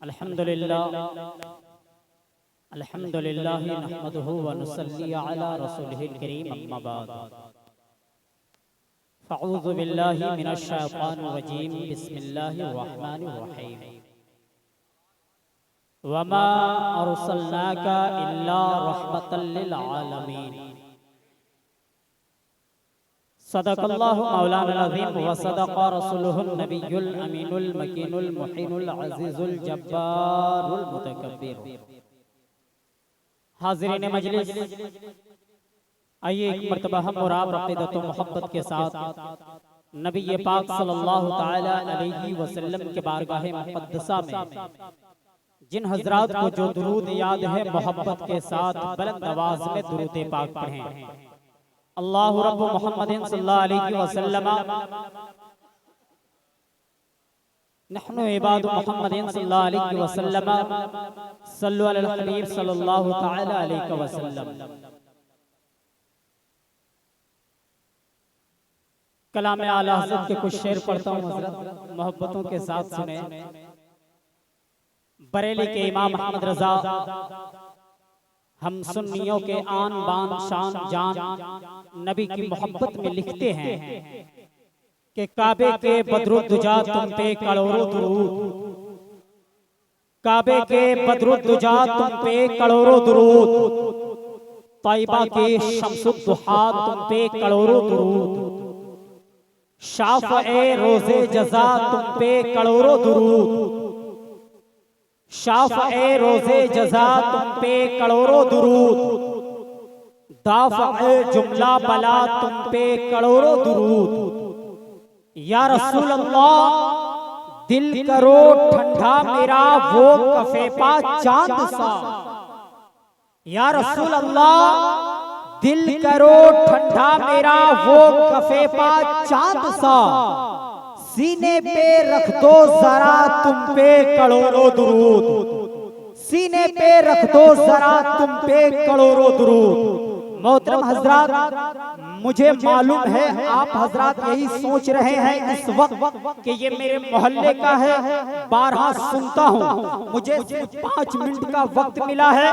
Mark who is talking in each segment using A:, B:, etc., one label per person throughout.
A: अल्हम्दुलिल्लाह नहमदुहु व नुसल्ली अला रसूलिहिल करीम अम्मा बाद फ़अऊज़ु बिल्लाहि मिनश शैतानिर रजीम बिस्मिल्लाहिर रहमानिर रहीम वमा अरसलनाका इल्ला रहमतल लिल आलमीन सदक़ल्लाहु मौलाना अज़ीम व सदक़ रसूलुहुन नबियुल अमीनुल मकीनुल मुहीनुल अज़ीज़ुल जब्बारुल मुतकब्बिर। हाज़िरीन मजलिस, आइए एक मर्तबा हम और आप अक़ीदत व मोहब्बत के साथ नबी पाक सल्लल्लाहु ताला अलैहि वसल्लम के बारगाह मुक़द्दसा में जिन हज़रात को जो दुरूद याद है मोहब्बत के साथ बुलंद आवाज़ में दुरूद पाक पढ़ें। अल्लाहु रब्बु मुहम्मदिन सल्लल्लाहु अलैहि वसल्लम नहनु इबादु मुहम्मदिन सल्लल्लाहु अलैहि वसल्लम सल्लु अलल हबीब सल्लल्लाहु तआला अलैहि वसल्लम। कलाम आला हज़रत के कुछ शेर पढ़ता हूँ, हज़रत मोहब्बतों के साथ सुने। बरेली के इमाम अहमद रज़ा हम सुन्नियों के आन बान शान जान नबी की मोहब्बत में लिखते हैं कि काबे के बदरुद्दुजा तुम पे करोड़ों दुरूद, काबे के बदरुद्दुजा तुम पे करोड़ों दुरूद, तैयबा के शम्सुद्दुहा तुम पे करोड़ों दुरूद, शाफ़ए रोज़े जज़ा तुम पे करोड़ों दुरूद, शाफ़ए रोज़े जज़ा तुम पे करोड़ों दुरूद, दाफ़ए जुमला बला तुम पे करोड़ों दुरूद। या रसूल अल्लाह दिल करो ठंडा मेरा वो कफेपा चांद सा। या रसूल अल्लाह दिल करो ठंडा मेरा वो कफेपा चांद सा। सीने पे रख दो जरा तुम पे करोड़ों दुरूद, सीने पे रख दो जरा तुम पे करोड़ों दुरूद। मोहतरम हजरात, मुझे मालूम है आप हजरात यही सोच रहे हैं इस वक्त कि ये मेरे मोहल्ले का है, बारहा सुनता हूँ, मुझे सिर्फ 5 मिनट का वक्त मिला है।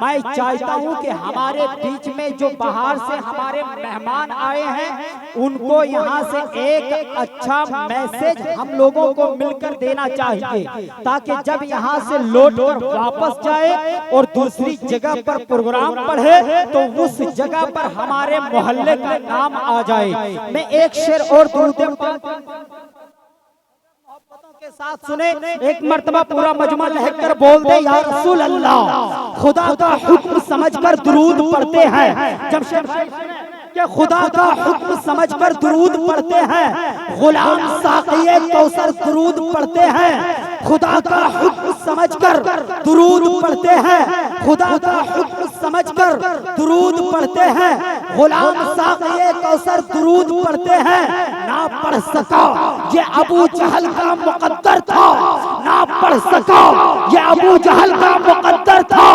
A: मैं चाहता हूँ कि हमारे बीच में जो बाहर से हमारे मेहमान आए हैं उनको यहाँ से एक अच्छा मैसेज हम लोगों को मिलकर देना चाहिए, ताकि जब यहाँ से लौट कर वापस जाए और दूसरी जगह पर प्रोग्राम पढ़े तो उस जगह पर हमारे मोहल्ले का नाम आ जाए। मैं एक शेर और दुरूद मोहब्बतों के साथ सुने, एक मर्तबा पूरा मजमा लहकर बोल दे या रसूल अल्लाह। खुदा का हुक्म समझकर दुरूद पढ़ते हैं, जमशेद कि खुदा का हुक्म समझकर दुरूद पढ़ते हैं, गुलाम साक़िए कौसर दुरूद पढ़ते हैं, खुदा का हुक्म समझकर दुरूद पढ़ते हैं, खुदा का हुक्म समझकर दुरूद पढ़ते हैं, गुलाम साक़िए कौसर दुरूद पढ़ते हैं। ना पढ़ सका ये अबू जहल का मुक़द्दर था, ना पढ़ सका ये अबू जहल का मुक़द्दर था,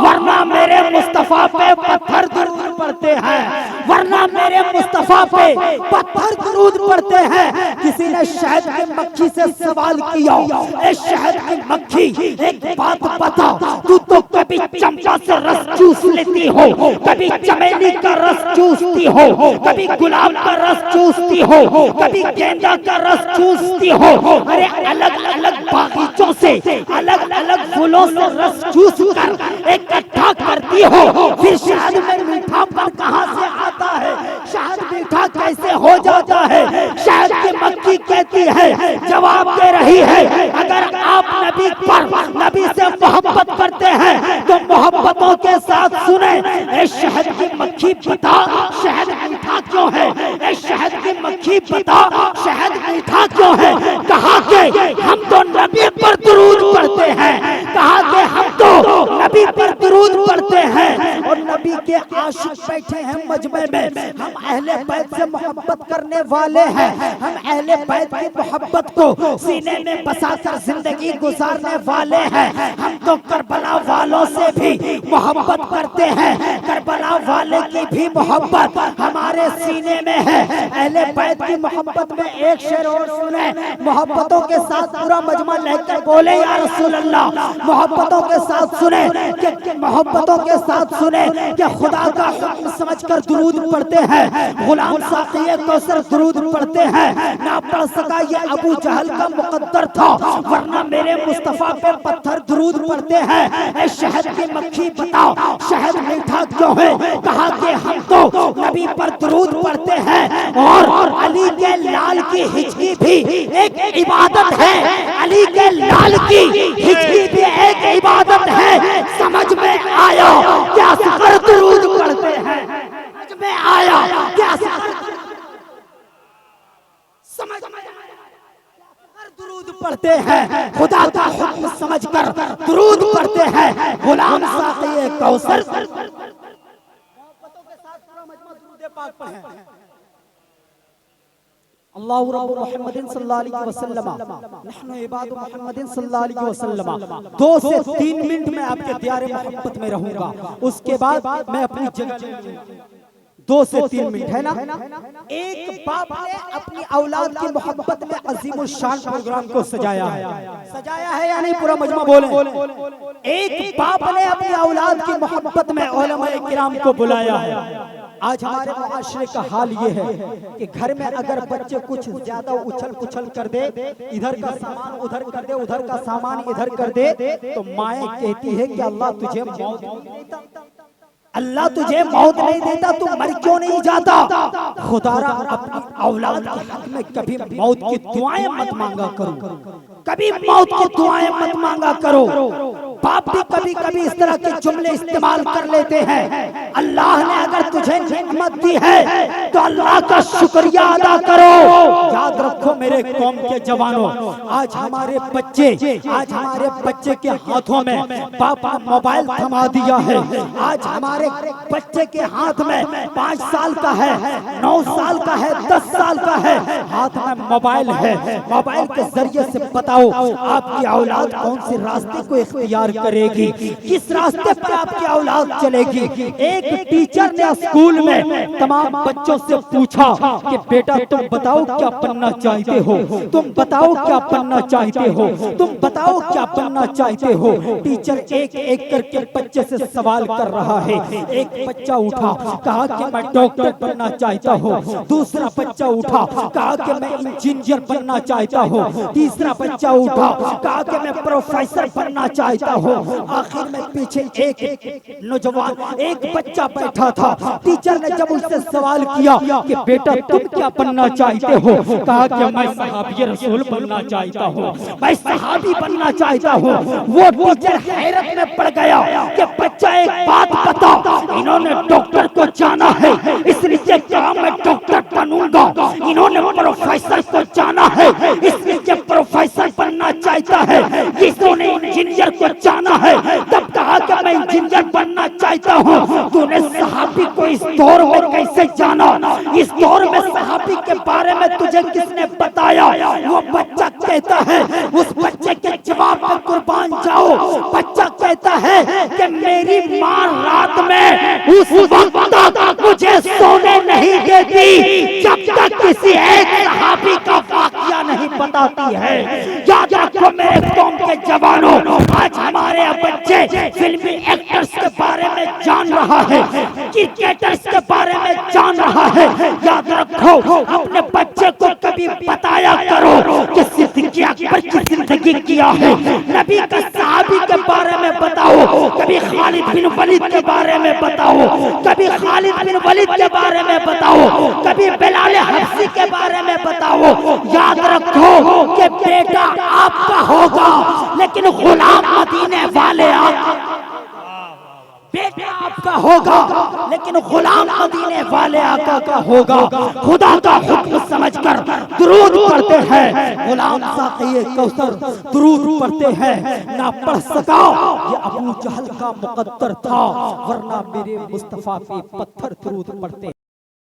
A: वरना मेरे मुस्तफ़ा पे पत्थर दुरूद पढ़ते हैं, वरना मेरे मुस्तफ़ा पे पत्थर दुरूद पढ़ते हैं। किसी ने शहद की मक्खी से सवाल किया, ए शहद की मक्खी एक बात बता, तू तो कभी चंपा से रस चूस लेती हो, कभी चमेली का रस चूसती हो, कभी गुलाब का रस चूसती हो, कभी गेंदा का रस चूसती हो। अरे अलग अलग बागीचों से अलग अलग फूलों से रस चूस कर इकट्ठा करती हो, फिर शहद में मीठापन कहाँ से आता है, शहद मीठा कैसे हो जाता है? शहद की मक्खी कहती है, जवाब दे रही है, अगर आप नबी पर नबी से मोहब्बत करते हैं तो मोहब्बतों के साथ सुने। ए शहद की मक्खी बता शहद मीठा क्यों है, ए शहद की मक्खी बता शहद मीठा क्यों है? कहा के हम तो नबी पर दुरूद पढ़ते हैं, कहा के हम तो नबी पर दुरूद पढ़ते हैं और नबी के आशिक बैठे हैं मजमे में। हम अहले बैत से मोहब्बत करने वाले हैं, हम अहले बैत की मोहब्बत को सीने में बसाकर जिंदगी गुजारने वाले हैं। हम तो करबला करबला वालों से भी मोहब्बत करते हैं, करबला वाले की भी मोहब्बत हमारे सीने में है। अहले बैत की मोहब्बत में एक शेर और सुने, मोहब्बतों के साथ पूरा मजमा लेकर बोले या रसूल अल्लाह। मोहब्बतों के साथ सुने कि मोहब्बतों के साथ सुने कि खुदा का हुक्म समझकर दुरूद पढ़ते हैं। गुलाम साक़िए कौसर दुरूद पढ़ते हैं, ना पढ़ सका ये अबू जहल का मुकद्दर था, वरना मेरे मुस्तफा पे पत्थर दुरूद पढ़ते हैं। ऐ शहद की मक्खी बताओ शहद मीठा क्यों है? कहा कि हम तो नबी पर दुरूद पढ़ते हैं और अली के लाल की हिजकी भी एक इबादत है। अली के लाल की हिजकी भी एक इबादत है। समझ में आया क्या सफर दुरूद पढ़ते हैं? समझ में आया क्या समझ दुरूद पढ़ते हैं, खुदा का हुक्म समझकर दुरूद पढ़ते हैं। गुलाम साक़िए कौसर मोहब्बतों के साथ पूरा मजमा दुरूद पाक पढ़े। अल्लाहु रब्बु मुहम्मदिन सल्लल्लाहु अलैहि वसल्लम नहनु इबादु मुहम्मदिन सल्लल्लाहु अलैहि वसल्लम। 2 से 3 मिनट में आपके दियारे मोहब्बत में रहूंगा, उसके बाद मैं अपनी जगह 2 से 3 मिनट है ना। एक बाप ने अपनी औलाद की मोहब्बत में अजीमुल शान प्रोग्राम को सजाया है या नहीं? पूरा मजमा बोले। एक बाप ने अपनी औलाद की मोहब्बत में उलमाए किराम को बुलाया है। आज हमारे मुआशरे का हाल ये है कि घर में अगर बच्चे कुछ ज्यादा उछल पुछल कर दे, इधर का सामान उधर कर दे, उधर का सामान इधर कर दे, तो माएँ कहती है कि अल्लाह तुझे मौत नहीं देता, अल्लाह तुझे मौत नहीं देता, तू मर क्यों नहीं जाता? खुदारा अपनी औलाद के हक में कभी मौत की दुआएं मत मांगा करो, कभी मौत की दुआएं मत मांगा करो। बाप भी कभी कभी इस तरह के जुमले इस्तेमाल कर लेते हैं। अल्लाह ने अगर तुझे नेमत दी है तो अल्लाह का शुक्रिया अदा करो। याद रखो मेरे कौम के जवानों, आज हमारे बच्चे के हाथों में बाप ने मोबाइल थमा दिया है। आज हमारे बच्चे के हाथ में 5 साल का है, 9 साल का है, 10 साल का है, हाथ में मोबाइल है। मोबाइल के जरिए से बताओ आपकी औलाद कौन से रास्ते को इख्तियार करेगी, किस रास्ते पर आपकी औलाद चलेगी। एक टीचर ने स्कूल में तमाम बच्चों से पूछा कि बेटा तुम बताओ क्या बनना चाहते हो, तुम बताओ क्या बनना चाहते हो, तुम बताओ क्या बनना चाहते हो। टीचर एक एक करके बच्चे से सवाल कर रहा है। एक बच्चा उठा, कहा कि मैं डॉक्टर बनना चाहता हूँ। दूसरा बच्चा उठा, कहा कि मैं इंजीनियर बनना चाहता हूँ। तीसरा बच्चा उठा, कहा कि मैं प्रोफेसर बनना चाहता हूँ। आखिर में पीछे एक नौजवान, एक बच्चा बैठा था। टीचर ने जब उससे सवाल किया कि बेटा तुम क्या बनना चाहते हो, कहा कि मैं सहाबी रसूल बनना चाहता हूँ, मैं सहाबी बनना चाहता हूँ। वो टीचर हैरत में पड़ गया कि बच्चा एक बात बता, इन्होंने डॉक्टर को जाना है इसलिए क्या मैं डॉक्टर बनूंगा, इन्होंने प्रोफेसर को जाना है इसलिए प्रोफेसर बनना चाहता है, इसने इंजीनियर को जाना है तब कहा कि मैं इंजीनियर बनना चाहता हूँ। तूने सहाबी को इस दौर में कैसे जाना, इस दौर में सहाबी के बारे में तुझे किसने बताया? वो बच्चा कहता है, उस बच्चे के जवाब में कुर्बान जाओ। बच्चा कहता है कि मेरी माँ रात में उस वक्त तक मुझे सोने नहीं देती जब तक किसी एक सहाबी का वाकया नहीं बताती है। याद रखो मेरे कौम के जवानों, आज हमारे बच्चे फिल्मी एक्टर्स के बारे में जान रहा है, क्रिकेटर्स के बारे में जान रहा है। याद रखो अपने बच्चे को कभी बताया करो कि सिद्दीक़ अकबर की जिंदगी किया है, नबी का सहाबी के बारे में बताओ, कभी खालिद बिन वलीद के बारे में बताओ, कभी खालिद बिन वलीद के बारे में बताओ, कभी बिलाल हबशी के बारे में बताओ। याद रखो कि बेटा आपका होगा लेकिन गुलाम मदीने वाले बेटा आपका होगा लेकिन गुलाम मदीने वाले आका का होगा। खुदा का हुक्म समझकर दुरूद पढ़ते हैं। गुलाम साक़िए कौसर दुरूद पढ़ते हैं, ना पढ़ सका ये अबू जहल का मुकद्दर था, वरना मेरे मुस्तफा पे पत्थर दुरूद पढ़ते।